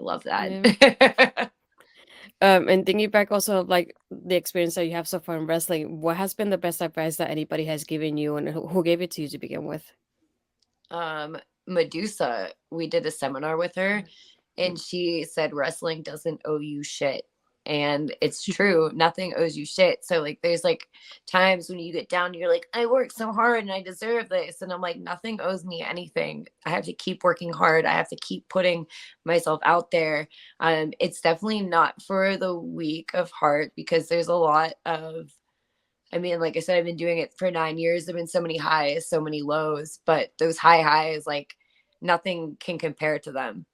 love Yeah. that. And thinking back also of like the experience that you have so far in wrestling, what has been the best advice that anybody has given you, and who gave it to you to begin with? um Medusa, we did a seminar with her, and she said wrestling doesn't owe you shit. And it's true, nothing owes you shit. So like there's like times when you get down, you're like, I worked so hard and I deserve this, and I'm like, nothing owes me anything. I have to keep working hard, I have to keep putting myself out there. It's definitely not for the weak of heart, because there's a lot of, I mean, like I said, I've been doing it for 9 years. There've been so many highs, so many lows, but those high highs, like nothing can compare to them.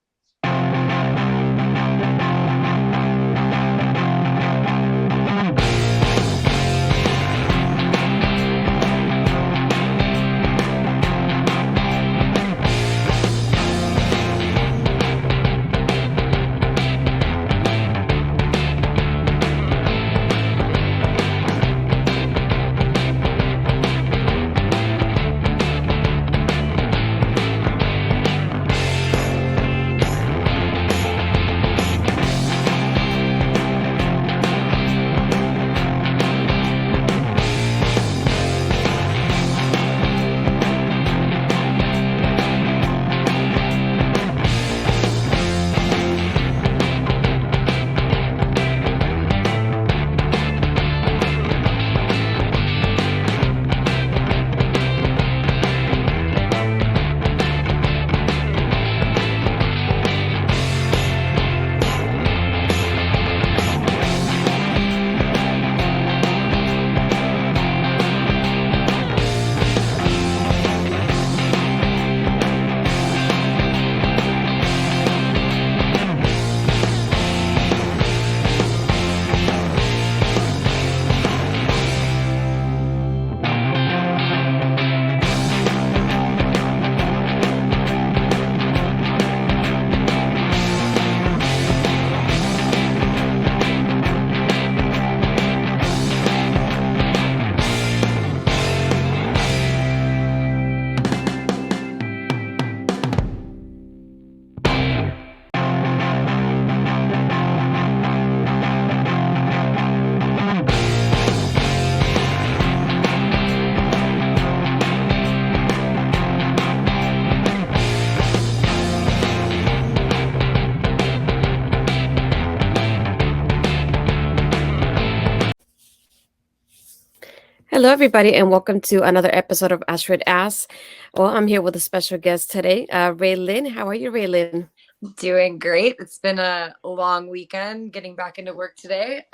Hello, everybody, and welcome to another episode of Astrid Asks. Well, I'm here with a special guest today, Ray Lyn. How are you, Ray Lyn? Doing great. It's been a long weekend getting back into work today.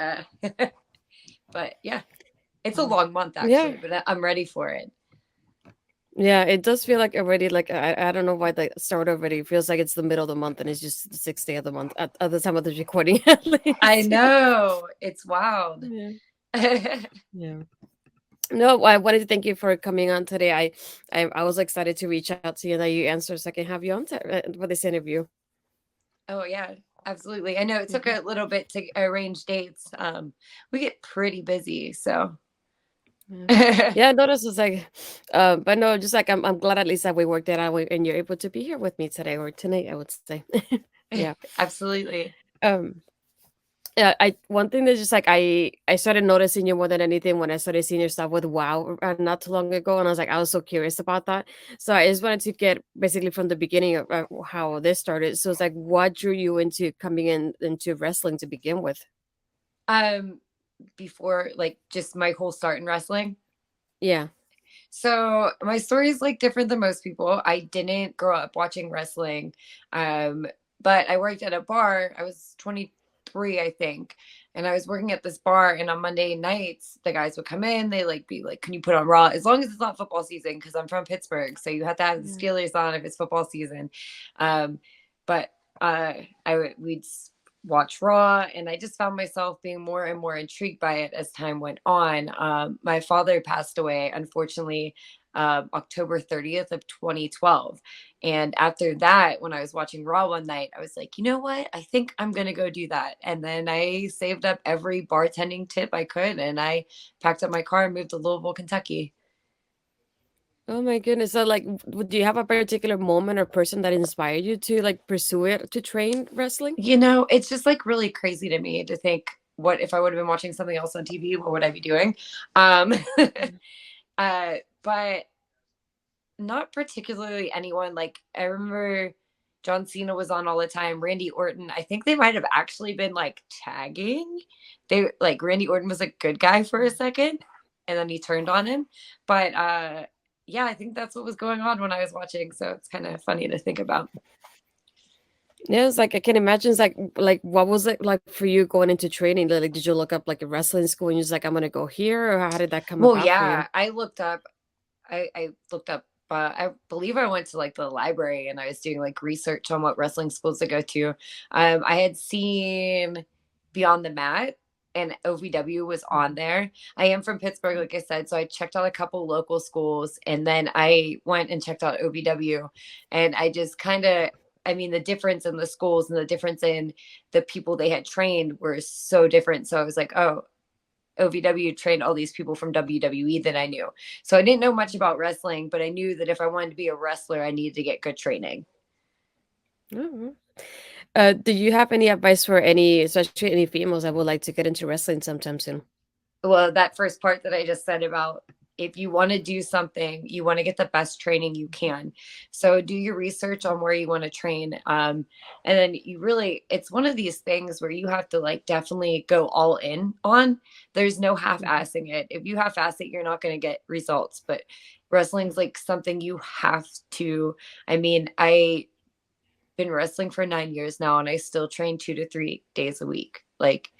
But yeah, it's a long month Yeah, actually, but I'm ready for it. yeah, it does feel like already, like, I don't know why the start already feels like it's the middle of the month and it's just the sixth day of the month at the time of the recording, at I least. know. It's wild. Yeah, yeah. No, I wanted to thank you for coming on today. I was excited to reach out to you and that you answered so I can have you on for this interview. Oh yeah, absolutely. I know it took Mhm. a little bit to arrange dates. We get pretty busy, so Yeah. Yeah, I noticed it's like, but no, just like I'm glad at least that we worked it out and you're able to be here with me today or tonight, I would say. Yeah. absolutely. Um. Yeah. I one thing that's just like I started noticing you more than anything when I started seeing your stuff with Wow not too long ago, and I was like I was so curious about that. So I just wanted to get basically from the beginning of how this started. So it's like what drew you into coming in into wrestling to begin with? Um, Before, like, just my whole start in wrestling. Yeah. So my story is like different than most people. I didn't grow up watching wrestling, um, but I worked at a bar. I was 23, I think, and I was working at this bar. And on Monday nights, the guys would come in. They like be like, "Can you put on Raw?" As long as it's not football season, because I'm from Pittsburgh, so you have to have the Yeah. Steelers on if it's football season. Um, but we'd watch Raw, and I just found myself being more and more intrigued by it as time went on. My father passed away, unfortunately, October 30th of 2012. And after that, when I was watching Raw one night, I was like, you know what? I think I'm going to go do that. And then I saved up every bartending tip I could, and I packed up my car and moved to Louisville, Kentucky. Oh my goodness. So like do you have a particular moment or person that inspired you to like pursue it to train wrestling? It's just like really crazy to me to think, what if I would have been watching something else on TV? What would I be doing? Um, Mm. but not particularly anyone. Like I remember John Cena was on all the time. Randy Orton, I think they might have actually been like tagging. They like Randy Orton was a good guy for a second and then he turned on him. But yeah, I think that's what was going on when I was watching. So it's kind of funny to think about. Yeah, it's like I can imagine it's like what was it like for you going into training? Like did you look up like a wrestling school and you're just like I'm gonna go here or how did that come Well, about for you? yeah, I looked up I believe I went to like the library and I was doing like research on what wrestling schools to go to. I had seen Beyond the Mat and OVW was on Mhm. there. I am from Pittsburgh, like I said, so I checked out a couple local schools and then I went and checked out OVW and I just kind of I mean, the difference in the schools and the difference in the people they had trained were so different. So I was like, oh, OVW trained all these people from WWE that I knew. So I didn't know much about wrestling, but I knew that if I wanted to be a wrestler, I needed to get good training. Mhm. Do you have any advice for any, especially any females that would like to get into wrestling sometime soon? Well, that first part that I just said about if you want to do something, you want to get the best training you can. So do your research on where you want to train. And then you really, it's one of these things where you have to like definitely go all in on. There's no half Mhm. assing it. If you half ass it, you're not going to get results. But wrestling's like something you have to. I mean, I been wrestling for 9 years now and I still train 2 to 3 days a week. Like,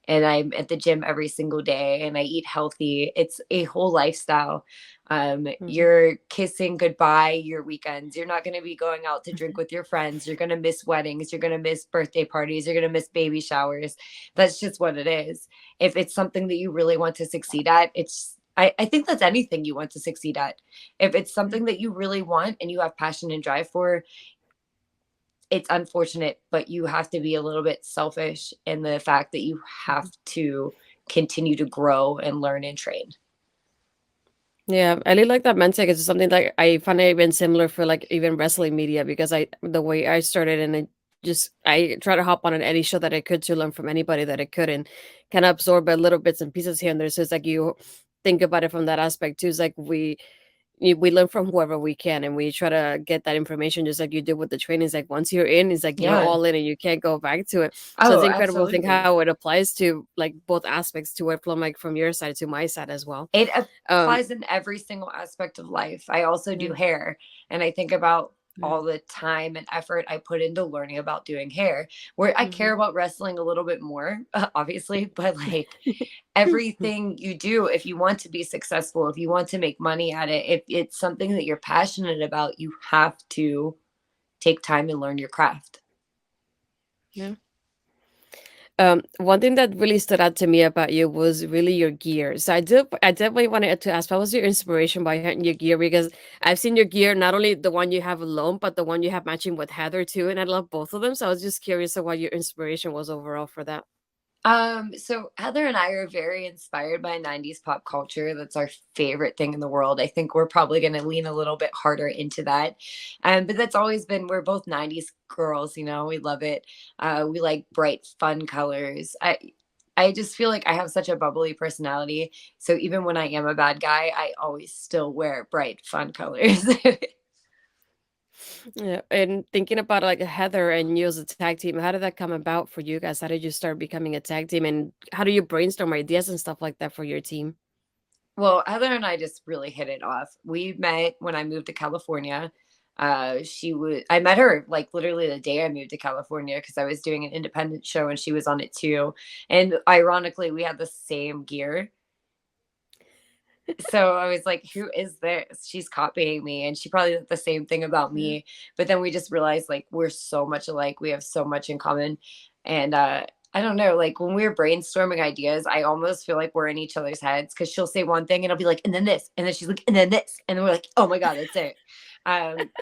and I'm at the gym every single day and I eat healthy. It's a whole lifestyle. Mhm. You're kissing goodbye your weekends. You're not going to be going out to drink with your friends. You're going to miss weddings. You're going to miss birthday parties. You're going to miss baby showers. That's just what it is. If it's something that you really want to succeed at, I think that's anything you want to succeed at. If it's something that you really want and you have passion and drive for, it's unfortunate, but you have to be a little bit selfish in the fact that you have to continue to grow and learn and train. Yeah, I really like that mindset. It's something that I find it even similar for like even wrestling media because I the way I started and I try to hop on any show that I could to learn from anybody that I could and kind of absorb a little bits and pieces here and there. So it's like you think about it from that aspect too. It's like we learn from whoever we can and we try to get that information just like you did with the training. It's like once you're in, it's like you're Yeah. all in and you can't go back to it. So it's Oh, incredible to think absolutely. how it applies to like both aspects to it from like from your side to my side as well. It Um applies in every single aspect of life. I also yeah. do hair, and I think about Yeah. all the time and effort I put into learning about doing hair, where I Mhm. care about wrestling a little bit more, obviously, but like everything you do, if you want to be successful, if you want to make money at it, if it's something that you're passionate about, you have to take time and learn your craft. Yeah. One thing that really stood out to me about you was really your gear. So I definitely wanted to ask, what was your inspiration behind your gear? Because I've seen your gear, not only the one you have alone, but the one you have matching with Heather too, and I love both of them. So I was just curious of what your inspiration was overall for that. So Heather and I are very inspired by 90s pop culture. That's our favorite thing in the world. I think we're probably going to lean a little bit harder into that. But that's always been, we're both 90s girls, we love it. We like bright, fun colors. I just feel like I have such a bubbly personality. So even when I am a bad guy, I always still wear bright, fun colors. Yeah, and thinking about like Heather and you as a tag team, how did that come about for you guys? How did you start becoming a tag team, and how do you brainstorm ideas and stuff like that for your team? Well, Heather and I just really hit it off. We met when I moved to California. I met her like literally the day I moved to California because I was doing an independent show and she was on it too. And ironically, we had the same gear. So I was like, who is this? She's copying me. And she probably did the same thing about Yeah. me. But then we just realized like we're so much alike. We have so much in common. And I don't know, like when we're brainstorming ideas, I almost feel like we're in each other's heads because she'll say one thing and I'll be like, and then this. And then she's like, and then this. And then we're like, oh my God, that's it.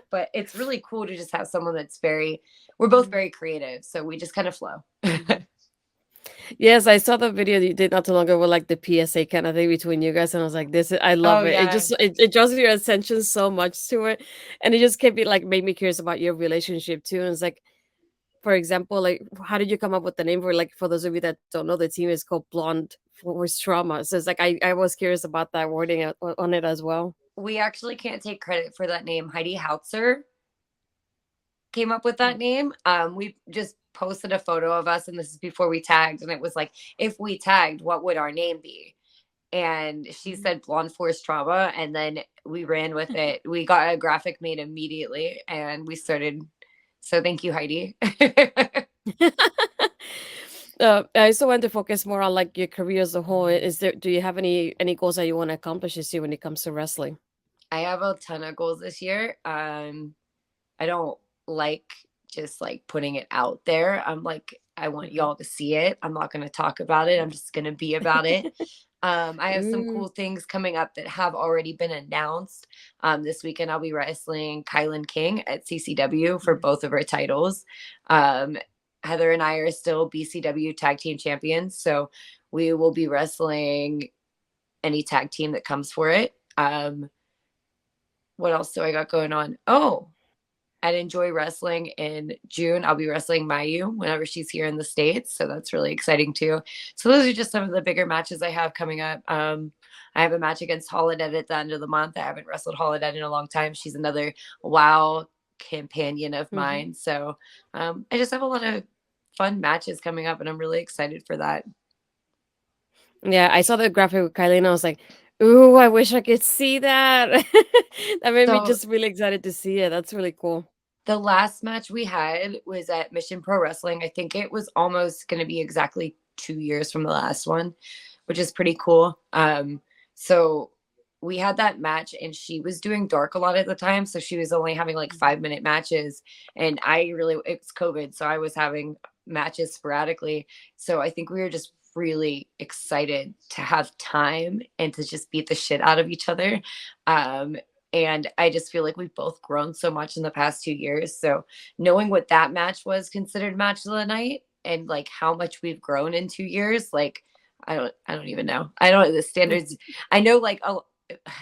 But it's really cool to just have someone we're both Mhm. very creative. So we just kind of flow. Mhm. Yes, I saw the video that you did not too long ago with like the PSA kind of thing between you guys, and I was like, "This is, I Oh love it." It yeah. just it draws your attention so much to it, and it just kept me like made me curious about your relationship too. And it's like, for example, like how did you come up with the name for like for those of you that don't know, the team is called Blonde Force Trauma. So it's like I was curious about that wording on it as well. We actually can't take credit for that name. Heidi Hautzer came up with that name. We just posted a photo of us, and this is before we tagged, and it was like, if we tagged, what would our name be? And she said blonde force trauma, and then we ran with it. We got a graphic made immediately, and we started. So thank you, Heidi. I also want to focus more on like your career as a whole. Is there do you have any goals that you want to accomplish this year when it comes to wrestling? I have a ton of goals this year. I don't like just like putting it out there. I'm like, I want Mhm. y'all to see it. I'm not going to talk about it. I'm just going to be about it. I have some Ooh. cool things coming up that have already been announced. This weekend, I'll be wrestling Kylan King at CCW for Mhm. both of her titles. Um, Heather and I are still BCW tag team champions. So we will be wrestling any tag team that comes for it. What else do I got going on? Oh, I'd enjoy wrestling in June. I'll be wrestling Mayu whenever she's here in the States. So that's really exciting too. So those are just some of the bigger matches I have coming up. I have a match against Holodead at the end of the month. I haven't wrestled Holodead in a long time. She's another WoW companion of Mhm. mine. So I just have a lot of fun matches coming up, and I'm really excited for that. Yeah, I saw the graphic with Kylie and I was like, "Ooh, I wish I could see that." That made me So just really excited to see it. That's really cool. the last match we had was at Mission Pro Wrestling. I think it was almost going to be exactly 2 years from the last one, which is pretty cool. So we had that match, and she was doing dark a lot at the time. So she was only having like Mhm. 5 minute matches. And I really, it's COVID. So I was having matches sporadically. So I think we were just really excited to have time and to just beat the shit out of each other. Um, and I just feel like we've both grown so much in the past 2 years. So knowing what that match was considered match of the night, and like how much we've grown in 2 years, like I don't even know. I don't know the standards. I know like, oh,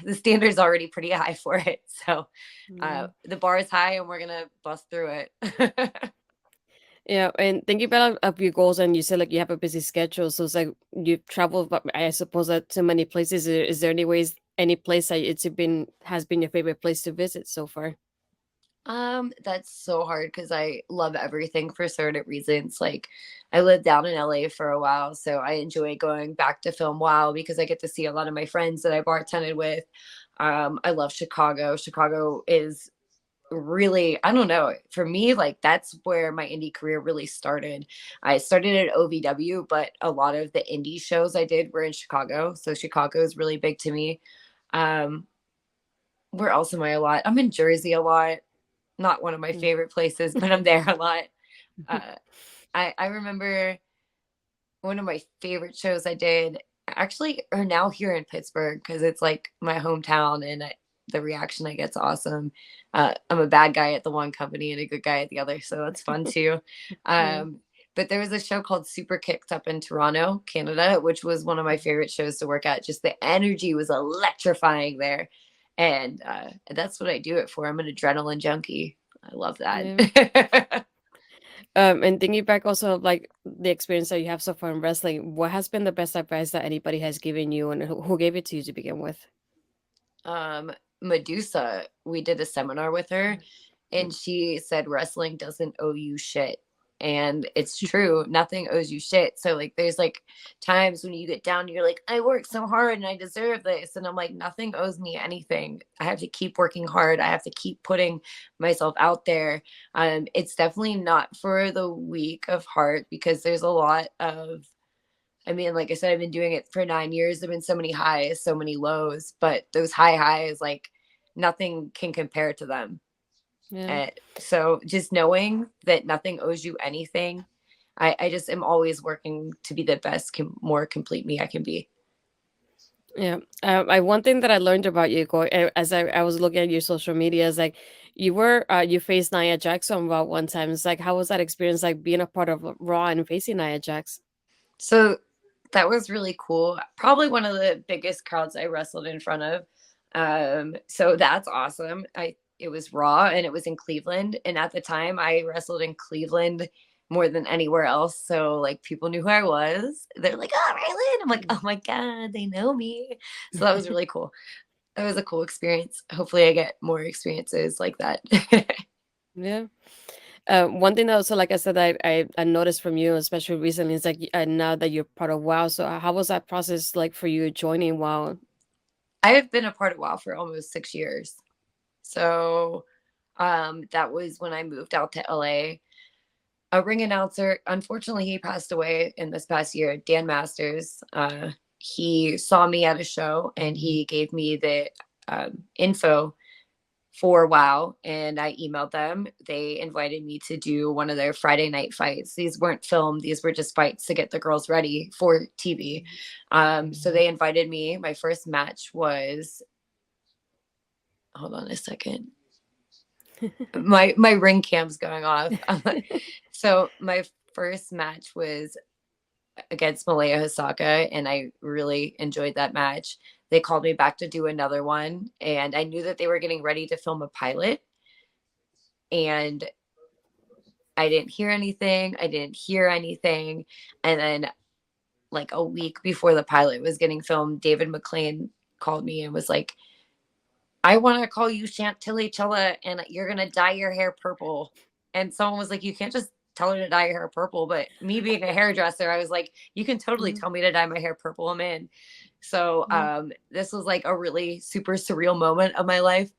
the standard's already pretty high for it. So Yeah. the bar is high, and we're gonna bust through it. Yeah, and thinking about of your goals, and you said like you have a busy schedule, so it's like you travel, but I suppose that to many places. Is there any ways, any place that it's been has been your favorite place to visit so far? That's so hard because I love everything for certain reasons. Like, I lived down in LA for a while, so I enjoy going back to film WoW because I get to see a lot of my friends that I bartended with. I love Chicago. Chicago is really, I don't know, for me, like that's where my indie career really started. I started at OVW, but a lot of the indie shows I did were in Chicago. So Chicago is really big to me. Um, where else am I a lot? I'm in Jersey a lot. Not one of my Mm. favorite places, but I'm there a lot. Uh, I remember one of my favorite shows I did actually are now here in Pittsburgh because it's like my hometown, and the reaction I get's awesome. I'm a bad guy at the one company and a good guy at the other, so that's fun too. Yeah. Um, but there was a show called Super Kicked up in Toronto, Canada, which was one of my favorite shows to work at. Just the energy was electrifying there. And that's what I do it for. I'm an adrenaline junkie. I love Yeah. that. And thinking back also of like the experience that you have so far in wrestling, what has been the best advice that anybody has given you, and who gave it to you to begin with? um, Medusa, we did a seminar with her, and she said wrestling doesn't owe you shit. And it's true, nothing owes you shit. So like there's like times when you get down, you're like, I worked so hard and I deserve this. And I'm like, nothing owes me anything. I have to keep working hard. I have to keep putting myself out there. It's definitely not for the weak of heart because there's a lot of, I mean, like I said, I've been doing it for 9 years. There've been so many highs, so many lows, but those high highs, like nothing can compare to them. Yeah. And so just knowing that nothing owes you anything, I just am always working to be the best, more complete me I can be. Yeah. I one thing that I learned about you going as I was looking at your social media is like you faced Nia Jax on Raw one time. It's like how was that experience like being a part of Raw and facing Nia Jax? So that was really cool. Probably one of the biggest crowds I wrestled in front of. So that's awesome. It was Raw and it was in Cleveland. And at the time I wrestled in Cleveland more than anywhere else. So like people knew who I was. They're like, oh, Ray Lyn. I'm like, oh my God, they know me. So that was really cool. That was a cool experience. Hopefully I get more experiences like that. Yeah. One thing that also, like I said, I noticed from you, especially recently, is like now that you're part of WoW. So how was that process like for you joining WoW? I have been a part of WoW for almost 6 years. So that was when I moved out to LA. A ring announcer, unfortunately, he passed away in this past year, Dan Masters. He saw me at a show and he gave me the info for WoW, and I emailed them. They invited me to do one of their Friday night fights. These weren't filmed, these were just fights to get the girls ready for TV. So they invited me. My first match was, hold on a second. My ring cam's going off. So my first match was against Malaya Hisaka, and I really enjoyed that match. They called me back to do another one, and I knew that they were getting ready to film a pilot, and I didn't hear anything. I didn't hear anything. And then, like a week before the pilot was getting filmed, David McLean called me and was like, I want to call you Chantilly Chilla and you're going to dye your hair purple. And someone was like, you can't just tell her to dye your hair purple. But me being a hairdresser, I was like, you can totally Mhm, tell me to dye my hair purple. I'm in. So mhm, this was like a really super surreal moment of my life.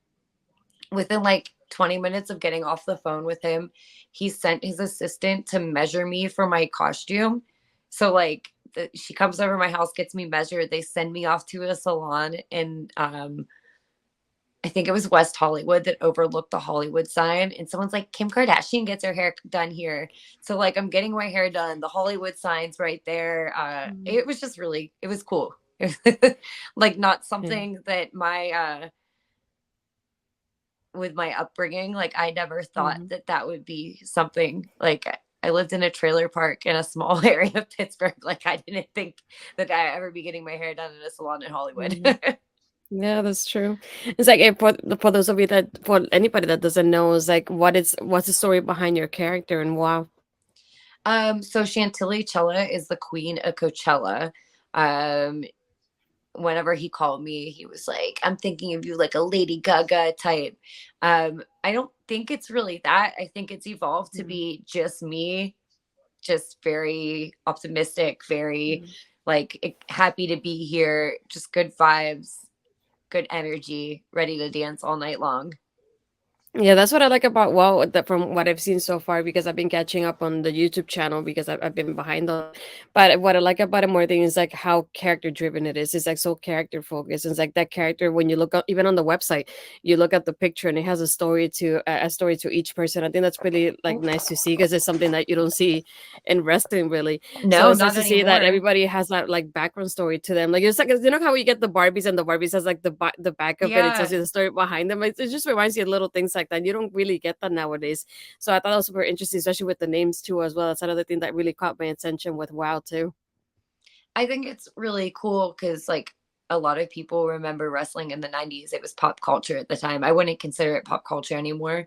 Within like 20 minutes of getting off the phone with him, he sent his assistant to measure me for my costume. So like she comes over my house, gets me measured. They send me off to a salon and I think it was West Hollywood that overlooked the Hollywood sign. And someone's like, Kim Kardashian gets her hair done here. So like I'm getting my hair done. The Hollywood sign's right there. mhm. It was just really, it was cool. Like not Yeah. something that my with my upbringing, like I never thought Mhm, that that would be something. Like I lived in a trailer park in a small area of Pittsburgh. Like I didn't think that I'd ever be getting my hair done in a salon in Hollywood. mhm. Yeah, that's true. It's like for those of you that for anybody that doesn't know, it's like what's the story behind your character and wow. So Chantilly Chella is the queen of Coachella. Um, Whenever he called me, he was like, I'm thinking of you like a Lady Gaga type. I don't think it's really that. I think it's evolved to Mhm, be just me, just very optimistic, very mhm. like happy to be here, just good vibes, good energy, ready to dance all night long. Yeah, that's what I like about WoW that from what I've seen so far because I've been catching up on the YouTube channel because I've been behind on. But what I like about it more than is like how character driven it is. It's like so character focused. It's like that character when you look up even on the website, you look at the picture and it has a story to each person. I think that's really like nice to see because it's something that you don't see in wrestling really. So No, it's nice not to see that anymore. everybody has that like background story to them. Like it's like you know how you get the Barbies and the Barbies has like the back of it. It tells Yeah, you the story behind them. It just reminds you of little things like that. You don't really get that nowadays. So I thought that was super interesting, especially with the names too as well. That's another thing that really caught my attention with WoW too. I think it's really cool because like a lot of people remember wrestling in the 90s. It was pop culture at the time. I wouldn't consider it pop culture anymore.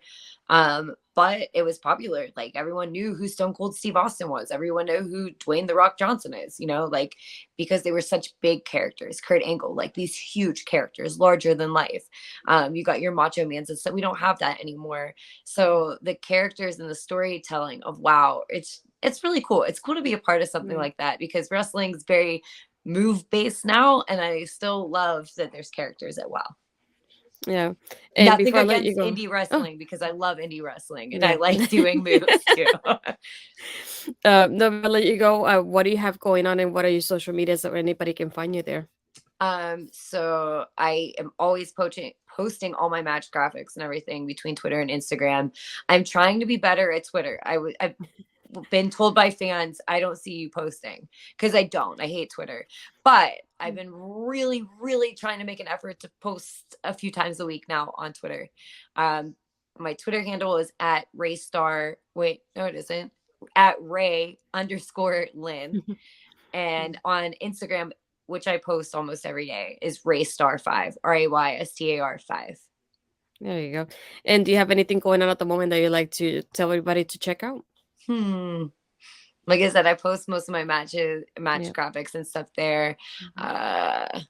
But it was popular. Like everyone knew who Stone Cold Steve Austin was. Everyone knew who Dwayne the Rock Johnson is, like because they were such big characters. Kurt Angle, like these huge characters, larger than life. You got your Macho Mans and stuff. We don't have that anymore. So the characters and the storytelling of WoW, it's really cool. It's cool to be a part of something Yeah. like that because wrestling's very move based now, and I still love that there's characters at WoW. Yeah. And Nothing before I let you against go, indie oh wrestling because I love indie wrestling and I yeah. like doing moves too. No, but I'll let you go. What do you have going on and what are your social medias so anybody can find you there? So I am always posting all my match graphics and everything between Twitter and Instagram. I'm trying to be better at Twitter. I've been told by fans I don't see you posting because I don't. I hate Twitter. But I've been really, really trying to make an effort to post a few times a week now on Twitter. Um, my Twitter handle is at Raystar. Wait, no, it isn't. At Ray underscore Lynn. And on Instagram, which I post almost every day, is Raystar5, RAYSTAR5. There you go. And do you have anything going on at the moment that you like to tell everybody to check out? Hmm. Like I said, I post most of my match Yeah. graphics and stuff there. Mhm.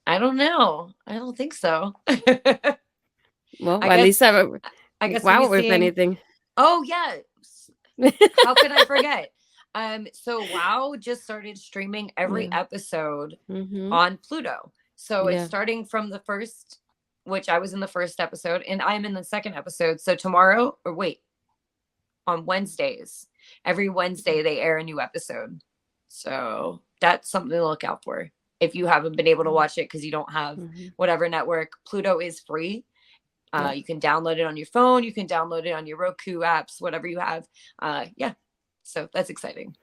I don't know. I don't think so. Well, I at guess least I I guess we'll be wow, if seeing. anything. Oh yeah, how could I forget? So WoW just started streaming every Yeah. episode Mhm. on Pluto. So it's Yeah. starting from the first, which I was in the first episode, and I'm in the second episode. So tomorrow, or wait, on Wednesdays, every Wednesday they air a new episode. So that's something to look out for. If you haven't been able to watch it because you don't have Mhm. whatever network, Pluto is free. Yeah. You can download it on your phone. You can download it on your Roku apps, whatever you have. Yeah. So that's exciting.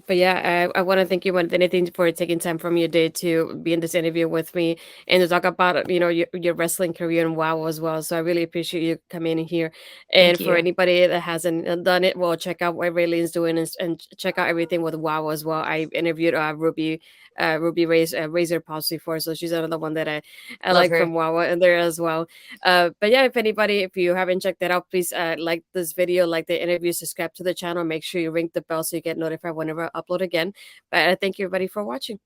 But yeah, I want to thank you more than anything for taking time from your day to be in this interview with me and to talk about your wrestling career and WoW as well. So I really appreciate you coming in here. Thank And for you. anybody that hasn't done it, well, check out what Ray Lyn's doing and check out everything with WoW as well. I interviewed Ruby Razor Pulse before, so she's another one that I Love like her. from WoW and there as well. But yeah, if you haven't checked that out, please like this video, like the interview, subscribe to the channel, make sure you ring the bell so you get notified whenever I upload again. But thank you everybody for watching.